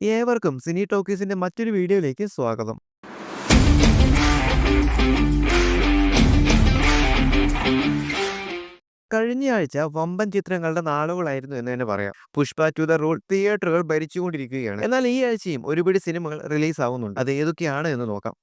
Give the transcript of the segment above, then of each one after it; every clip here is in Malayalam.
ഏവർക്കും സിനി ടോക്കീസിന്റെ മറ്റൊരു വീഡിയോയിലേക്ക് സ്വാഗതം. കഴിഞ്ഞയാഴ്ച വമ്പൻ ചിത്രങ്ങളുടെ നാളുകളായിരുന്നു എന്ന് തന്നെ പറയാം. പുഷ്പ ടു ദ റൂൾ തിയേറ്ററുകൾ ഭരിച്ചുകൊണ്ടിരിക്കുകയാണ്. എന്നാൽ ഈ ആഴ്ചയും ഒരുപിടി സിനിമകൾ റിലീസ് ആവുന്നുണ്ട്. അത് ഏതൊക്കെയാണ് എന്ന് നോക്കാം.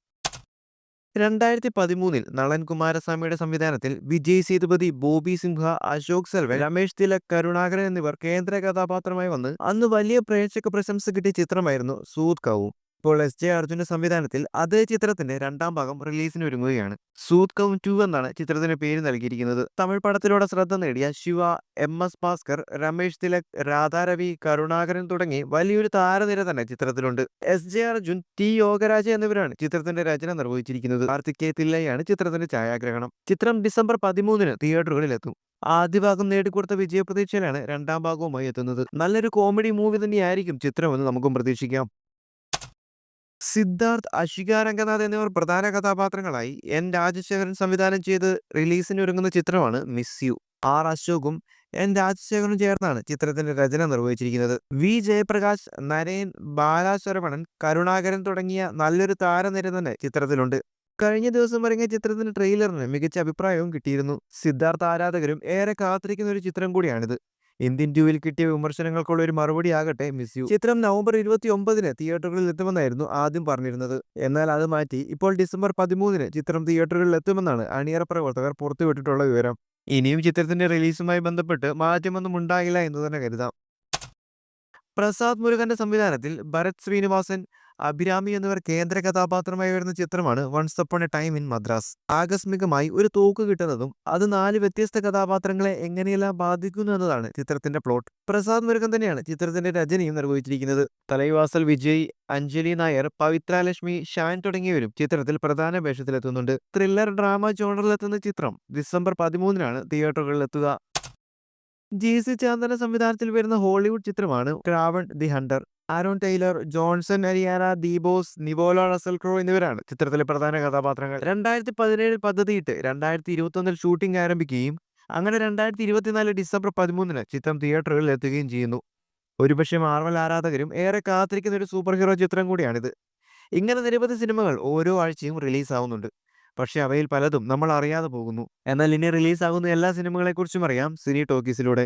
2013 നളൻ കുമാരസ്വാമിയുടെ സംവിധാനത്തിൽ വിജയ് സേതുപതി, ബോബി സിംഹ, അശോക് സെൽവൻ, രമേശ് തിലക്, കരുണാകരൻ എന്നിവർ കേന്ദ്ര കഥാപാത്രമായി വന്ന് അന്ന് വലിയ പ്രേക്ഷക പ്രശംസ കിട്ടിയ ചിത്രമായിരുന്നു സൂത് കൗ. ഇപ്പോൾ എസ്.ജെ. അർജുന്റെ സംവിധാനത്തിൽ അതേ ചിത്രത്തിന്റെ രണ്ടാം ഭാഗം റിലീസിന് ഒരുങ്ങുകയാണ്. സൂത് കൗ 2 എന്നാണ് ചിത്രത്തിന് പേര് നൽകിയിരിക്കുന്നത്. തമിഴ് പടത്തിലൂടെ ശ്രദ്ധ നേടിയ ശിവ, എം.എസ്. ഭാസ്കർ, രമേശ് തിലക്, രാധാരവി, കരുണാകരൻ തുടങ്ങി വലിയൊരു താരനിര തന്നെ ചിത്രത്തിലുണ്ട്. എസ്.ജെ. അർജുൻ, ടി യോഗരാജ എന്നിവരാണ് ചിത്രത്തിന്റെ രചന നിർവഹിച്ചിരിക്കുന്നത്. കാർത്തിക് കെ തില്ലയാണ് ചിത്രത്തിന്റെ ഛായാഗ്രഹണം. ചിത്രം ഡിസംബർ 13 തിയേറ്ററുകളിലെത്തും. ആദ്യ ഭാഗം നേടിക്കൊടുത്ത വിജയപ്രതീക്ഷയിലാണ് രണ്ടാം ഭാഗവുമായി എത്തുന്നത്. നല്ലൊരു കോമഡി മൂവി തന്നെയായിരിക്കും ചിത്രമെന്ന് നമുക്കും പ്രതീക്ഷിക്കാം. സിദ്ധാർത്ഥ്, അഷിക രംഗനാഥ് എന്നിവർ പ്രധാന കഥാപാത്രങ്ങളായി എൻ രാജശേഖരൻ സംവിധാനം ചെയ്ത് റിലീസിന് ഒരുങ്ങുന്ന ചിത്രമാണ് മിസ് യു. ആർ അശോകും എൻ രാജശേഖരനും ചേർന്നാണ് ചിത്രത്തിന്റെ രചന നിർവഹിച്ചിരിക്കുന്നത്. വി ജയപ്രകാശ്, നരേൻ, ബാലാശരവണൻ, കരുണാകരൻ തുടങ്ങിയ നല്ലൊരു താരനിര തന്നെ ചിത്രത്തിലുണ്ട്. കഴിഞ്ഞ ദിവസം ഇറങ്ങിയ ചിത്രത്തിന്റെ ട്രെയിലറിന് മികച്ച അഭിപ്രായവും കിട്ടിയിരുന്നു. സിദ്ധാർത്ഥ് ആരാധകരും ഏറെ കാത്തിരിക്കുന്ന ഒരു ചിത്രം കൂടിയാണിത്. ഇന്ത്യൻ ടൂവിൽ കിട്ടിയ വിമർശനങ്ങൾക്കുള്ള ഒരു മറുപടി ആകട്ടെ മിസ് യു. ചിത്രം നവംബർ 29 തിയേറ്ററുകളിൽ എത്തുമെന്നായിരുന്നു ആദ്യം പറഞ്ഞിരുന്നത്. എന്നാൽ അത് മാറ്റി ഇപ്പോൾ ഡിസംബർ 13 ചിത്രം തിയേറ്ററുകളിൽ എത്തുമെന്നാണ് അണിയറ പ്രവർത്തകർ പുറത്തുവിട്ടിട്ടുള്ള വിവരം. ഇനിയും ചിത്രത്തിന്റെ റിലീസുമായി ബന്ധപ്പെട്ട് മാറ്റമൊന്നും ഉണ്ടാകില്ല എന്ന് തന്നെ കരുതാം. പ്രസാദ് മുരുകന്റെ സംവിധാനത്തിൽ ഭരത് ശ്രീനിവാസൻ, അഭിരാമി എന്നിവർ കേന്ദ്ര കഥാപാത്രമായി വരുന്ന ചിത്രമാണ് once upon a time in Madras. ആകസ്മികമായി ഒരു തോക്ക് കിട്ടുന്നതും അത് 4 വ്യത്യസ്ത കഥാപാത്രങ്ങളെ എങ്ങനെയെല്ലാം ബാധിക്കുന്നു എന്നതാണ് ചിത്രത്തിന്റെ പ്ലോട്ട്. പ്രസാദ് മുരുകൻ തന്നെയാണ് ചിത്രത്തിന്റെ രചനയും നിർവഹിച്ചിരിക്കുന്നത്. തലൈവാസൽ വിജയ്, അഞ്ജലി നായർ, പവിത്ര ലക്ഷ്മി, ഷാൻ തുടങ്ങിയവരും ചിത്രത്തിൽ പ്രധാന വേഷത്തിലെത്തുന്നുണ്ട്. ത്രില്ലർ ഡ്രാമ ജോണറിലെത്തുന്ന ചിത്രം ഡിസംബർ 13 തിയേറ്ററുകളിലെത്തുക. ജി.സി. ചാന്ദന സംവിധാനത്തിൽ വരുന്ന ഹോളിവുഡ് ചിത്രമാണ് Kraven the Hunter. Aaron Taylor, Johnson Ariana, DeBose, Nivola Russell Crowe എന്നിവരാണ് ചിത്രത്തിലെ പ്രധാന കഥാപാത്രങ്ങൾ. 2017 പദ്ധതിയിട്ട് 2021 ഷൂട്ടിംഗ് ആരംഭിക്കുകയും അങ്ങനെ 2024 ഡിസംബർ 13 ചിത്രം തിയേറ്ററുകളിൽ എത്തുകയും ചെയ്യുന്നു. ഒരുപക്ഷെ മാർവൽ ആരാധകരും ഏറെ കാത്തിരിക്കുന്ന ഒരു സൂപ്പർ ഹീറോ ചിത്രം കൂടിയാണിത്. ഇങ്ങനെ നിരവധി സിനിമകൾ ഓരോ ആഴ്ചയും റിലീസ് ആവുന്നുണ്ട്. പക്ഷെ അവയിൽ പലതും നമ്മൾ അറിയാതെ പോകുന്നു. എന്നാൽ ഇനി റിലീസ് ആകുന്ന എല്ലാ സിനിമകളെക്കുറിച്ചും അറിയാം സിനി ടോക്കീസിലൂടെ.